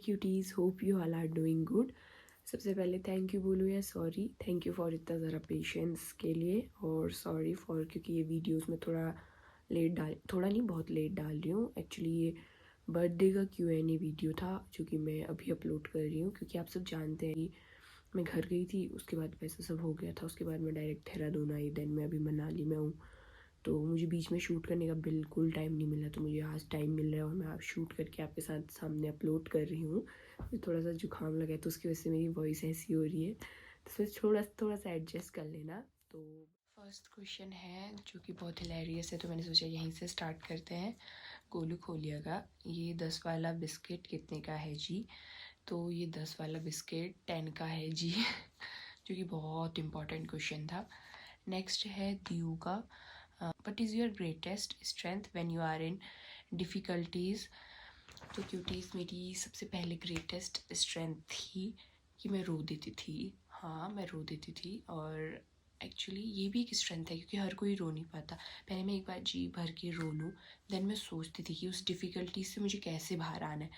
Cuties, hope you all are doing good. सबसे पहले thank you बोलूँ या सॉरी। थैंक यू फॉर इतना ज़रा पेशेंस के लिए, और सॉरी फॉर क्योंकि ये वीडियोस में थोड़ा नहीं बहुत लेट डाल रही हूँ। एक्चुअली ये बर्थडे का Q&A वीडियो था जो कि मैं अभी अपलोड कर रही हूँ, क्योंकि आप सब जानते हैं कि मैं घर गई थी, उसके बाद वैसा सब हो गया था। उसके बाद मैं डायरेक्ट देहरादून आई, देन मैं अभी मनाली में हूँ, तो मुझे बीच में शूट करने का बिल्कुल टाइम नहीं मिला। तो मुझे आज टाइम मिल रहा है और मैं आप शूट करके आपके साथ सामने अपलोड कर रही हूँ। मुझे थोड़ा सा जुकाम लगा है, तो उसकी वजह से मेरी वॉइस ऐसी हो रही है, तो फिर थोड़ा सा एडजस्ट कर लेना। तो फर्स्ट क्वेश्चन है जो कि बहुत हिलेरियस है, तो मैंने सोचा यहीं से स्टार्ट करते हैं। गोलू खोलिएगा, ये 10 वाला बिस्किट कितने का है जी? तो ये 10 वाला बिस्किट 10 का है जी। जो कि बहुत इंपॉर्टेंट क्वेश्चन था। नेक्स्ट है दीयू का, what is your greatest strength when you are in difficulties? तो क्यूटीज़, मेरी सबसे पहले ग्रेटेस्ट स्ट्रेंथ थी कि मैं रो देती थी। हाँ, मैं रो देती थी, और एक्चुअली ये भी एक स्ट्रेंथ है क्योंकि हर कोई रो नहीं पाता। पहले मैं एक बार जी भर के रो लूँ, देन मैं सोचती थी कि उस डिफ़िकल्टीज से मुझे कैसे बाहर आना है।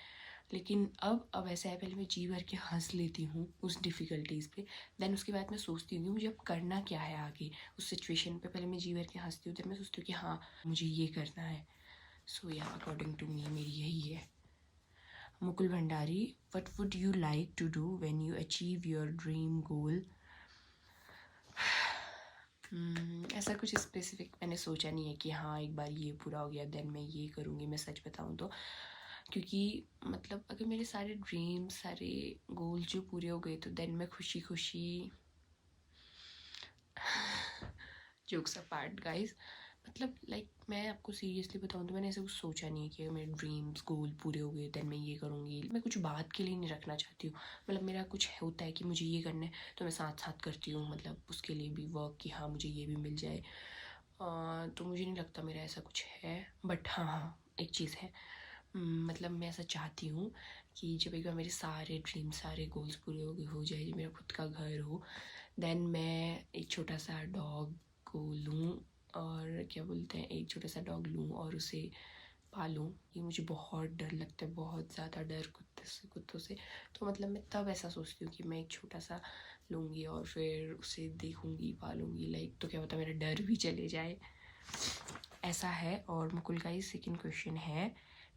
लेकिन अब ऐसा है, पहले मैं जी भर के हंस लेती हूँ उस डिफ़िकल्टीज़ पे, देन उसके बाद मैं सोचती हूँ कि मुझे अब करना क्या है आगे उस सिचुएशन पे। पहले मैं जी भर के हंसती हूँ, देन मैं सोचती हूँ कि हाँ मुझे ये करना है। सो या अकॉर्डिंग टू मी मेरी यही है। Mukul Bhandari, what would you like to do when you achieve your dream goal? ऐसा कुछ स्पेसिफिक मैंने सोचा नहीं है कि हाँ एक बार ये पूरा हो गया देन मैं ये करूँगी। मैं सच बताऊँ तो, क्योंकि मतलब अगर मेरे सारे ड्रीम्स, सारे गोल जो पूरे हो गए, तो देन मैं खुशी खुशी जोक्स अपार्ट गाइस, मतलब लाइक मैं आपको सीरियसली बताऊँ तो मैंने ऐसा कुछ सोचा नहीं है कि मेरे ड्रीम्स गोल पूरे हो गए देन मैं ये करूँगी। मैं कुछ बात के लिए नहीं रखना चाहती हूँ। मतलब मेरा कुछ होता है कि मुझे ये करना है, तो मैं साथ साथ करती हूँ, मतलब उसके लिए भी वर्क कि हाँ मुझे ये भी मिल जाए। तो मुझे नहीं लगता मेरा ऐसा कुछ है। बट हाँ एक चीज़ है, मतलब मैं ऐसा चाहती हूँ कि जब एक बार मेरे सारे ड्रीम्स, सारे गोल्स पूरे हो जाए, मेरा खुद का घर हो, देन मैं एक छोटा सा डॉग को लूँ, और क्या बोलते हैं, एक छोटा सा डॉग लूँ और उसे पालूँ। ये मुझे बहुत डर लगता है, बहुत ज़्यादा डर कुत्तों से। तो मतलब मैं तब ऐसा सोचती हूँ कि मैं एक छोटा सा लूँगी और फिर उसे देखूँगी, पालूँगी, लाइक तो क्या पता मेरा डर भी चले जाए। ऐसा है। और मुकुल का ही सेकेंड क्वेश्चन है,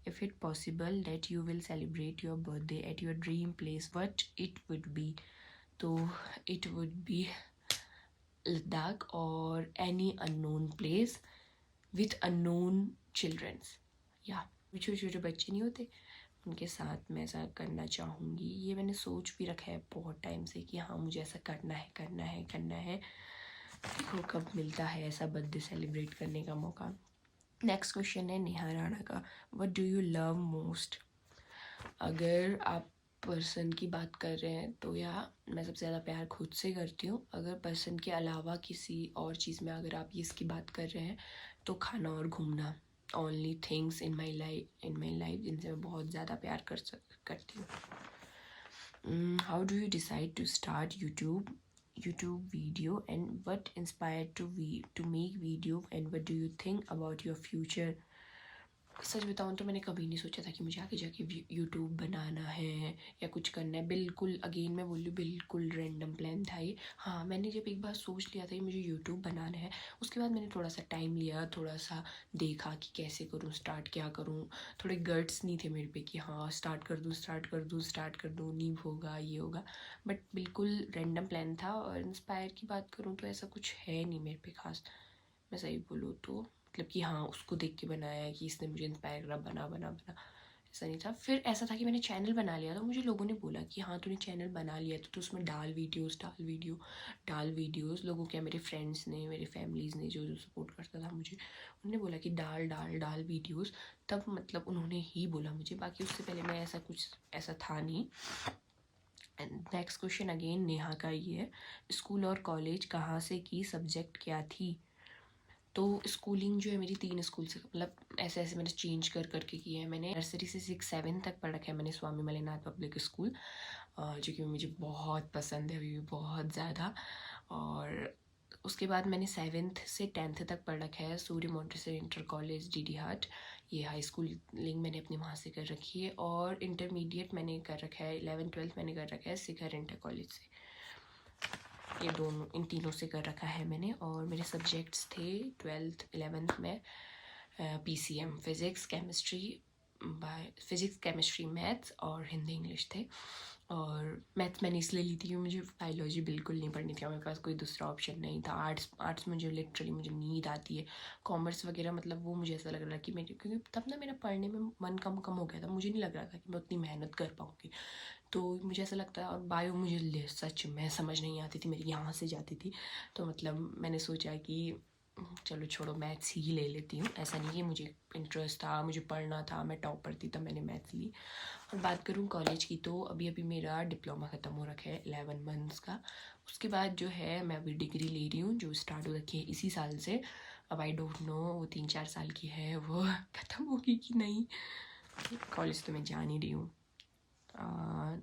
if it possible that you will celebrate your birthday at your dream place, what it would be? तो इट वुड बी लद्दाख और any unknown place with unknown childrens. या छोटे छोटे बच्चे नहीं होते, उनके साथ मैं ऐसा करना चाहूँगी। ये मैंने सोच भी रखा है बहुत टाइम से कि हाँ मुझे ऐसा करना है करना है करना है। देखो कब मिलता है ऐसा बर्थडे सेलिब्रेट करने का मौका। नेक्स्ट क्वेश्चन है नेहा राणा का, what do you love most? अगर आप पर्सन की बात कर रहे हैं तो या मैं सबसे ज़्यादा प्यार खुद से करती हूँ। अगर पर्सन के अलावा किसी और चीज़ में अगर आप ये इसकी बात कर रहे हैं, तो खाना और घूमना, only things in my life जिनसे मैं बहुत ज़्यादा प्यार करती हूँ। How do you decide to start YouTube video and what inspire to make video and what do you think about your future? सच बताऊँ तो मैंने कभी नहीं सोचा था कि मुझे आगे जाके यूट्यूब बनाना है या कुछ करना है। बिल्कुल अगेन मैं बोल रही हूँ, बिल्कुल रैंडम प्लान था ये। हाँ मैंने जब एक बार सोच लिया था कि मुझे यूट्यूब बनाना है, उसके बाद मैंने थोड़ा सा टाइम लिया, थोड़ा सा देखा कि कैसे करूँ स्टार्ट, क्या करूँ। थोड़े गट्स नहीं थे मेरे पे कि हाँ स्टार्ट कर दूँ, नहीं होगा ये होगा। बट बिल्कुल रैंडम प्लान था। और इंस्पायर की बात करूँ तो ऐसा कुछ है नहीं मेरे पे खास, मैं सही बोलूँ तो। मतलब कि हाँ उसको देख के बनाया है कि इसने मुझे इंस्पायर करा, बना, ऐसा नहीं था। फिर ऐसा था कि मैंने चैनल बना लिया था, मुझे लोगों ने बोला कि हाँ तूने चैनल बना लिया तो उसमें डाल वीडियोस। लोगों क्या, मेरे फ्रेंड्स ने, मेरे फैमिलीज़ ने जो सपोर्ट करता था मुझे, उन्होंने बोला कि डाल वीडियोस। तब मतलब उन्होंने ही बोला मुझे, बाकी उससे पहले मैं ऐसा था नहीं। नेक्स्ट क्वेश्चन अगेन नेहा का ही है, स्कूल और कॉलेज कहाँ से की, सब्जेक्ट क्या थी? तो स्कूलिंग जो है मेरी 3 स्कूल से, मतलब ऐसे मैंने चेंज करके की है। मैंने नर्सरी से 6-7 तक पढ़ रखा है मैंने स्वामी मलेनाथ पब्लिक स्कूल, जो कि मुझे बहुत पसंद है अभी भी बहुत ज़्यादा। और उसके बाद मैंने 7th से 10th तक पढ़ रखा है सूर्य मॉन्टेसरी इंटर कॉलेज DD हाट, ये हाई स्कूलिंग मैंने अपनी वहाँ से कर रखी है, और इंटरमीडिएट मैंने कर रखा है, 11th-12th मैंने कर रखा है शिखर इंटर कॉलेज से। ये दोनों, इन तीनों से कर रखा है मैंने। और मेरे सब्जेक्ट्स थे 12th-11th में PCM, फिज़िक्स केमिस्ट्री मैथ्स और हिंदी इंग्लिश थे। और मैथ्स मैंने इसलिए ली थी क्योंकि मुझे बायोलॉजी बिल्कुल नहीं पढ़नी थी और मेरे पास कोई दूसरा ऑप्शन नहीं था। आर्ट्स मुझे लिटरली मुझे नींद आती है। कॉमर्स वगैरह मतलब वो मुझे ऐसा लग रहा था कि मेरे, क्योंकि तब ना मेरा पढ़ने में मन कम हो गया था, मुझे नहीं लग रहा था कि मैं उतनी मेहनत कर पाऊँगी। तो मुझे ऐसा लगता है, और बायो मुझे सच में समझ नहीं आती थी, मेरी यहाँ से जाती थी। तो मतलब मैंने सोचा कि चलो छोड़ो, मैथ्स ही ले लेती हूँ। ऐसा नहीं कि मुझे इंटरेस्ट था, मुझे पढ़ना था, मैं टॉपर थी, तब मैंने मैथ्स ली। और बात करूँ कॉलेज की, तो अभी मेरा डिप्लोमा ख़त्म हो रखा है 11 मंथ्स का। उसके बाद जो है मैं अभी डिग्री ले रही हूँ, जो स्टार्ट हो रखी है इसी साल से। अब आई डोंट नो वो 3-4 साल की है, वो ख़त्म होगी कि नहीं। कॉलेज तो मैं जान ही रही हूँ।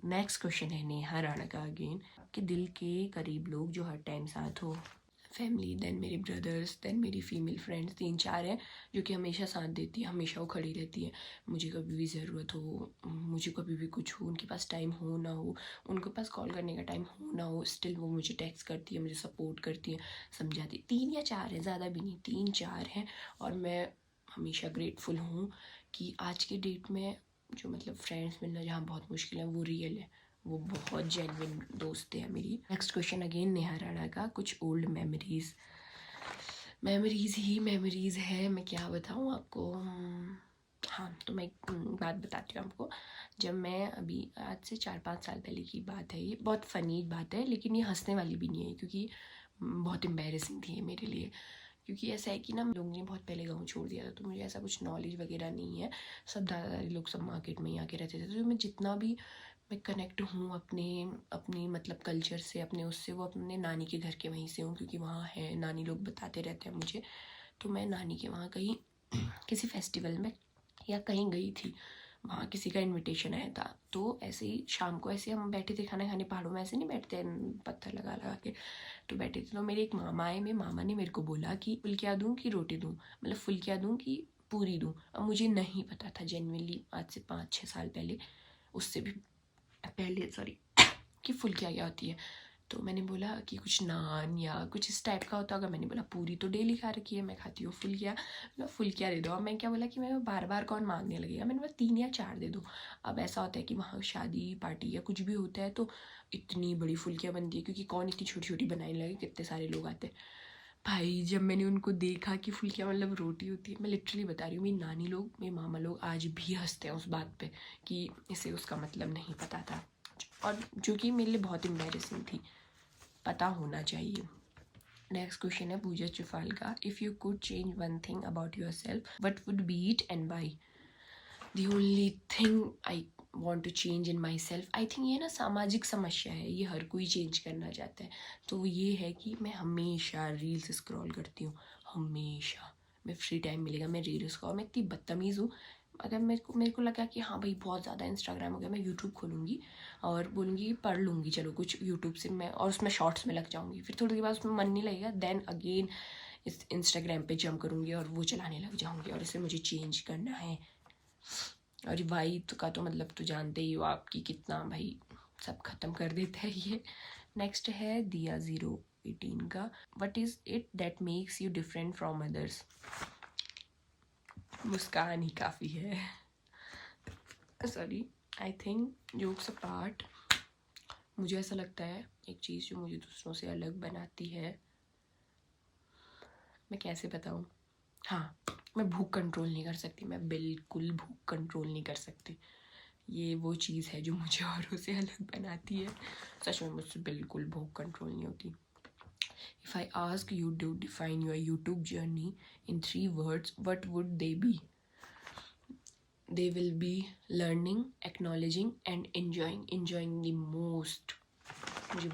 नेक्स्ट क्वेश्चन है नेहा राणा का अगेन। आपके दिल के करीब लोग जो हर टाइम साथ हो। फैमिली, देन मेरे ब्रदर्स, देन मेरी फीमेल फ्रेंड्स, 3-4 हैं जो कि हमेशा साथ देती है, हमेशा वो खड़ी रहती है। मुझे कभी भी ज़रूरत हो, मुझे कभी भी कुछ हो, उनके पास टाइम हो ना हो, उनके पास कॉल करने का टाइम हो ना हो, स्टिल वो मुझे टेक्स्ट करती है, मुझे सपोर्ट करती है, समझाती है। 3 या 4 हैं, ज़्यादा भी नहीं, 3-4 हैं। और मैं हमेशा ग्रेटफुल हूँ कि आज के डेट में जो मतलब फ्रेंड्स मिलना जहाँ बहुत मुश्किल है, वो रियल है, वो बहुत जेन्युइन दोस्त है मेरी। Next question again Neha Rana का। कुछ ओल्ड मेमोरीज ही मेमोरीज है, मैं क्या बताऊँ आपको। हाँ, तो मैं एक बात बताती हूँ आपको। जब मैं अभी आज से 4-5 साल पहले की बात है, ये बहुत फ़नी बात है, लेकिन ये हंसने वाली भी नहीं है क्योंकि बहुत एम्बैरेसिंग थी ये मेरे लिए। क्योंकि ऐसा है कि ना, लोगों ने बहुत पहले गाँव छोड़ दिया था, तो मुझे ऐसा कुछ नॉलेज वगैरह नहीं है। सब दादा दादी लोग सब मार्केट में ही आके रहते थे, तो मैं जितना भी मैं कनेक्ट हूँ अपनी मतलब कल्चर से, अपने उससे, वो अपने नानी के घर के वहीं से हूँ, क्योंकि वहाँ है, नानी लोग बताते रहते हैं मुझे। तो मैं नानी के वहाँ कहीं किसी फेस्टिवल में या कहीं गई थी, वहाँ किसी का इनविटेशन आया था। तो ऐसे ही शाम को ऐसे हम बैठे थे खाना खाने, पहाड़ों में ऐसे नहीं बैठते हैं पत्थर लगा लगा के, तो बैठे थे। तो मेरे एक मामा आए, मेरे मामा ने मेरे को बोला कि फुल्कियाँ दूँ कि रोटी दूँ, मतलब फुल्कियाँ दूँ कि पूरी दूँ। अब मुझे नहीं पता था जेन्युइनली, आज से 5-6 साल पहले, उससे भी पहले सॉरी, कि फुल्कियाँ क्या होती है। तो मैंने बोला कि कुछ नान या कुछ इस टाइप का होता होगा। मैंने बोला पूरी तो डेली खा रखी है, मैं खाती हूँ फुल्कियाँ, मतलब फुल्कियाँ दे दो। अब मैं क्या बोला कि मैं बार बार कौन मांगने लगेगा, मैंने बोला 3 या 4 दे दो। अब ऐसा होता है कि वहाँ शादी पार्टी या कुछ भी होता है तो इतनी बड़ी फुल्कियाँ बनती है, क्योंकि कौन इतनी छोटी छोटी बनाने लगे, कितने सारे लोग आते हैं। भाई जब मैंने उनको देखा कि फुल्कियाँ मतलब रोटी होती है, मैं लिटरली बता रही हूँ, मेरी नानी लोग, मेरे मामा लोग आज भी हंसते हैं उस बात पे कि इसे उसका मतलब नहीं पता था, और जो कि मेरे लिए बहुत एम्बैरेसिंग थी। पता होना चाहिए। नेक्स्ट क्वेश्चन है पूजा चुफाल का। If you could change one thing about yourself, what would be it and why. The only thing I want to change in myself, I think ये ना सामाजिक समस्या है, ये हर कोई चेंज करना चाहता है। तो वो ये है कि मैं हमेशा रील्स स्क्रॉल करती हूँ, हमेशा। मैं फ्री टाइम मिलेगा मैं रील्स स्क्रॉल, मैं इतनी बदतमीज़ हूँ। अगर मेरे को लगा कि हाँ भाई बहुत ज़्यादा इंस्टाग्राम हो गया, मैं यूट्यूब खोलूँगी और बोलूँगी पढ़ लूँगी चलो कुछ यूट्यूब से मैं, और उसमें शॉर्ट्स में लग जाऊँगी। फिर थोड़ी देर बाद उसमें मन नहीं लगेगा, देन अगेन इस इंस्टाग्राम पे जंप करूँगी और वो चलाने लग जाऊँगी, और इसे मुझे चेंज करना है। और वाई का तो मतलब तो जानते ही हो आपकी कितना भाई सब खत्म कर देता है ये। नेक्स्ट है दिया 018 का। What is it that makes you different from others. मुस्कान ही काफ़ी है। Sorry, I think jokes apart, मुझे ऐसा लगता है एक चीज़ जो मुझे दूसरों से अलग बनाती है, मैं कैसे बताऊँ। हाँ, मैं भूख कंट्रोल नहीं कर सकती, मैं बिल्कुल भूख कंट्रोल नहीं कर सकती। ये वो चीज़ है जो मुझे औरों से अलग बनाती है। सच में मुझसे बिल्कुल भूख कंट्रोल नहीं होती। If I ask you to define your YouTube journey in 3 words, what would they be? They will be learning, acknowledging and enjoying. Enjoying the most. मुझे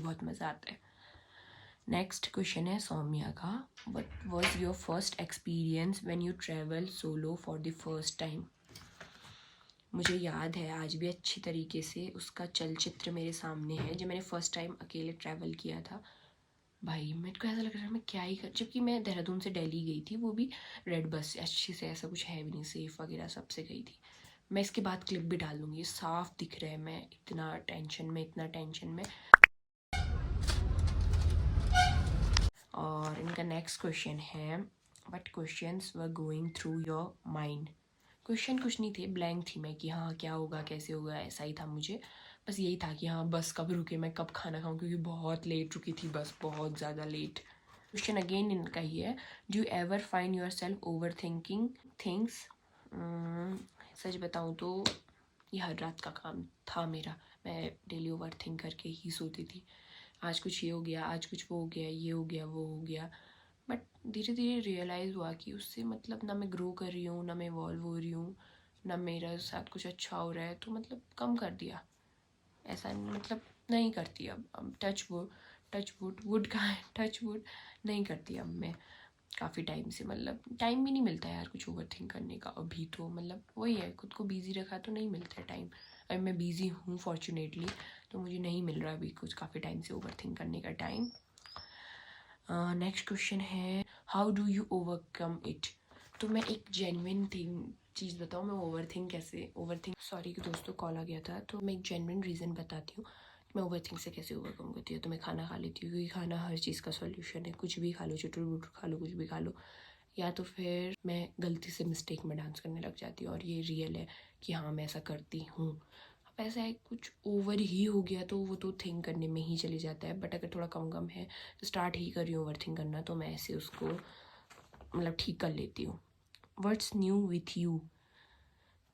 बहुत मज़ा आता है। नेक्स्ट क्वेश्चन है सौम्या का। What was your first experience when you travel solo for the first time? मुझे याद है आज भी अच्छी तरीके से, उसका चलचित्र मेरे सामने है, जब मैंने फ़र्स्ट टाइम अकेले ट्रैवल किया था। भाई मेरे को ऐसा लग रहा है मैं क्या ही कर, जबकि मैं देहरादून से दिल्ली गई थी, वो भी रेड बस से, अच्छे से, ऐसा कुछ है भी नहीं, सेफ वगैरह सबसे गई थी। मैं इसके बाद क्लिप भी डाल दूँगी, साफ दिख रहा है मैं इतना टेंशन में, इतना टेंशन में। और इनका नेक्स्ट क्वेश्चन है, what questions were going through your mind. Question कुछ नहीं थे, ब्लैंक थी मैं कि हाँ क्या होगा कैसे होगा, ऐसा ही था मुझे। बस यही था कि हाँ बस कब रुके, मैं कब खाना खाऊं, क्योंकि बहुत लेट रुकी थी बस, बहुत ज़्यादा लेट। क्वेश्चन अगेन इनका ही है, do you ever find yourself overthinking things. सच बताऊँ तो ये हर रात का काम था मेरा, मैं डेली ओवर थिंक करके ही सोती थी। आज कुछ ये हो गया, आज कुछ वो हो गया, ये हो गया, वो हो गया। बट धीरे धीरे रियलाइज़ हुआ कि उससे मतलब ना मैं ग्रो कर रही हूँ, ना मैं इवॉल्व हो रही हूँ, ना मेरा साथ कुछ अच्छा हो रहा है, तो मतलब कम कर दिया। ऐसा मतलब नहीं करती अब टच वुड वुड का है, टच वुड नहीं करती अब मैं काफ़ी टाइम से। मतलब टाइम भी नहीं मिलता यार कुछ ओवर थिंक करने का अभी, तो मतलब वही है, खुद को बिज़ी रखा तो नहीं मिलता है टाइम। अभी मैं बिज़ी हूँ फॉर्चुनेटली, तो मुझे नहीं मिल रहा अभी कुछ काफ़ी टाइम से ओवर थिंक करने का टाइम। नेक्स्ट क्वेश्चन है, how do you overcome it. तो मैं एक जेन्युइन चीज़ बताऊँ, मैं ओवर थिंक सॉरी कि दोस्तों कॉल आ गया था, तो मैं एक जेन्युइन रीज़न बताती हूँ मैं ओवर थिंक से कैसे ओवरकम करती हूँ। तो मैं खाना खा लेती हूँ, क्योंकि खाना हर चीज़ का सॉल्यूशन है, कुछ भी खा लो, चुटुर बुटुर खा लो, कुछ भी खा लो। या तो फिर मैं गलती से मिस्टेक में डांस करने लग जाती हूँ, और ये रियल है कि हाँ मैं ऐसा करती हूँ। अब ऐसा है कुछ ओवर ही हो गया तो वो तो थिंक करने में ही चले जाता है, बट अगर थोड़ा कम कम है तो स्टार्ट ही कर रही हूँ ओवर थिंक करना, तो मैं ऐसे उसको मतलब ठीक कर लेती हूँ। What's new with you.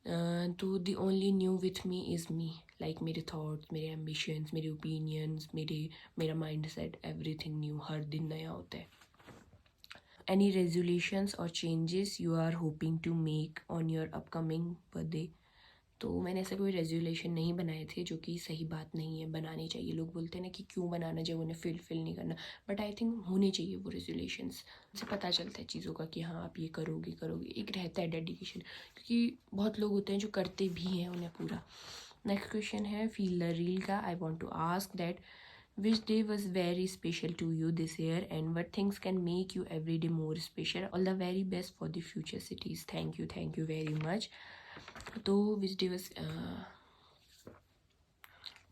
तो the only new with me is me, like मेरे थॉट्स, मेरे एम्बिशंस, मेरे ओपिनियंस, मेरा माइंड सेट, एवरीथिंग न्यू, हर दिन नया होता है। एनी रेजोल्यूशंस और changes you are hoping to make on your upcoming birthday. तो मैंने ऐसे कोई रेजोल्यूशन नहीं बनाए थे, जो कि सही बात नहीं है, बनाने चाहिए। लोग बोलते हैं ना कि क्यों बनाना जब उन्हें फिल नहीं करना, बट आई थिंक होने चाहिए वो रेजोल्यूशंस। उससे पता चलता है चीज़ों का कि हाँ आप ये करोगे करोगे, एक रहता है डेडिकेशन, क्योंकि बहुत लोग होते हैं जो करते भी हैं उन्हें पूरा। नेक्स्ट क्वेश्चन है फील द रील का। I want to ask that which day was very special to you this year and what things can make you every day more special. All the very best for the future cities. Thank you very much. तो which day was,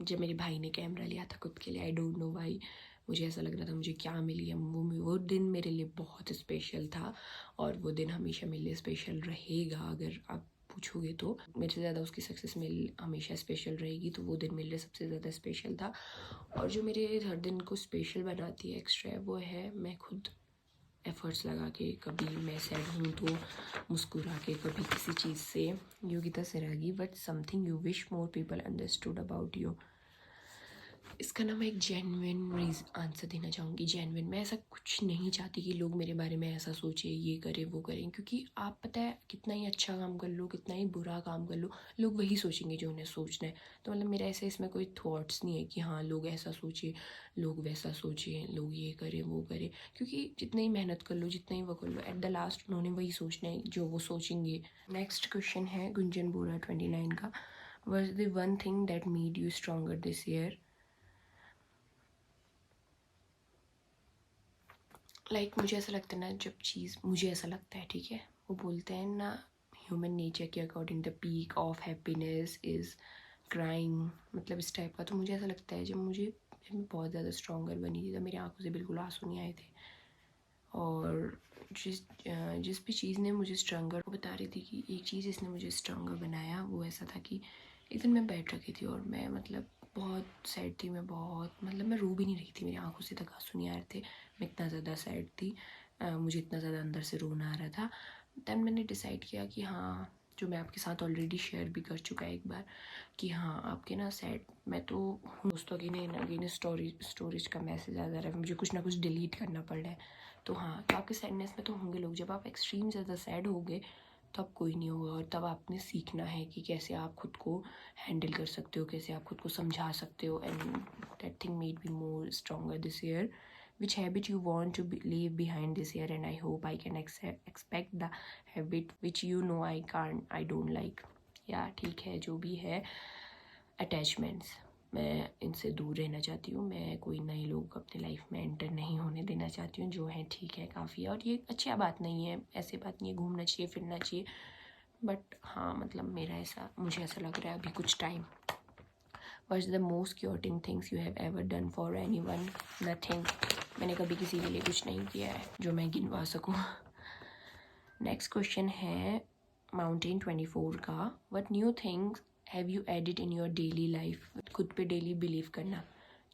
जब मेरे भाई ने camera लिया था खुद के लिए, आई डोंट नो वाई, मुझे ऐसा लग रहा था मुझे क्या मिल गया। वो दिन मेरे लिए बहुत स्पेशल था, और वो दिन हमेशा मेरे लिए स्पेशल रहेगा। अगर आप पूछोगे तो मेरे से ज़्यादा उसकी सक्सेस मेरे हमेशा स्पेशल रहेगी, तो वो दिन मेरे लिए सबसे ज़्यादा स्पेशल था। और जो मेरे हर दिन को स्पेशल बनाती है एक्स्ट्रा, वो है मैं खुद एफ़र्ट्स लगा के, कभी मैं सैड हूँ तो मुस्कुरा के, कभी किसी चीज़ से। Yogita Sairagi, but something you wish more people understood about you. इसका ना मैं एक जेन्युइन आंसर देना चाहूँगी। जेन्युइन, मैं ऐसा कुछ नहीं चाहती कि लोग मेरे बारे में ऐसा सोचें, ये करें वो करें, क्योंकि आप पता है कितना ही अच्छा काम कर लो, कितना ही बुरा काम कर लो, लोग वही सोचेंगे जो उन्हें सोचना है। तो मतलब मेरा ऐसे इसमें कोई थॉट्स नहीं है कि हाँ लोग ऐसा सोचें, लोग वैसा सोचें, लोग ये करें वो करें, क्योंकि जितना ही मेहनत कर लो, जितना ही वो कर लो, एट द लास्ट उन्होंने वही सोचना है जो वो सोचेंगे। नेक्स्ट क्वेश्चन है गुंजन बोरा 29 का, was the one thing that made you stronger this year. मुझे ऐसा लगता है ना, जब चीज़ मुझे ऐसा लगता है, ठीक है, वो बोलते हैं ना ह्यूमन नेचर के according the peak of happiness is crying, मतलब इस टाइप का। तो मुझे ऐसा लगता है जब मैं बहुत ज़्यादा स्ट्रॉन्गर बनी थी, तब मेरी आंखों से बिल्कुल आंसू नहीं आए थे। और जिस भी चीज़ ने मुझे स्ट्रॉन्गर, वो बता रही थी कि एक चीज़ इसने मुझे स्ट्रॉन्गर बनाया, वो ऐसा था कि एक दिन मैं बैठ रखी थी और मैं मतलब बहुत सैड थी, मैं बहुत मतलब मैं रो भी नहीं रही थी, मेरी आंखों से तक आंसू नहीं आ रहे थे, मैं इतना ज़्यादा सैड थी, मुझे इतना ज़्यादा अंदर से रोना आ रहा था। तब मैंने डिसाइड किया कि हाँ, जो मैं आपके साथ ऑलरेडी शेयर भी कर चुका है एक बार, कि हाँ आपके ना सैड, मैं तो दोस्तों की नहीं अगेन स्टोरेज का मैसेज आ जा रहा है, मुझे कुछ ना कुछ डिलीट करना पड़ रहा है। तो हाँ, तो आपके सैडनेस में तो होंगे लोग, जब आप एक्सट्रीम ज़्यादा सैड होगे तब कोई नहीं होगा, और तब आपने सीखना है कि कैसे आप खुद को हैंडल कर सकते हो, कैसे आप खुद को समझा सकते हो। And that thing made me more stronger this year. Which habit you want to leave behind this year, and I hope I can expect the habit which you know I don't like. या ठीक है, जो भी है, attachments, मैं इनसे दूर रहना चाहती हूँ। मैं कोई नए लोग अपने लाइफ में एंटर नहीं होने देना चाहती हूँ। जो है ठीक है, काफ़ी है, और ये अच्छी बात नहीं है, ऐसी बात नहीं है, घूमना चाहिए फिरना चाहिए, बट हाँ मतलब मुझे ऐसा लग रहा है अभी कुछ time. What's the most chaotic things you have ever done for anyone? Nothing. मैंने कभी किसी के लिए कुछ नहीं किया है जो मैं गिनवा सकूँ। नेक्स्ट क्वेश्चन है माउंटेन 24 का। What new things have you added in your daily life? खुद पे डेली बिलीव करना,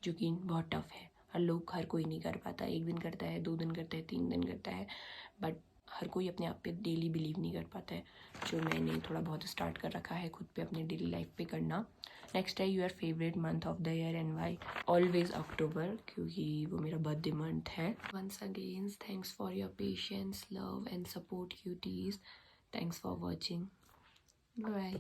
जो कि बहुत टफ है। हर कोई नहीं कर पाता। 1 दिन करता है, 2 दिन करता है, 3 दिन करता है, बट हर कोई अपने आप पे डेली बिलीव नहीं कर पाता है, जो मैंने थोड़ा बहुत स्टार्ट कर रखा है खुद पे अपने डेली लाइफ पे करना। नेक्स्ट है your favourite month of the year and why? Always October, क्योंकि वो मेरा बर्थडे मंथ है। Once again thanks for your patience, love and support cuties. Thanks for watching. Bye.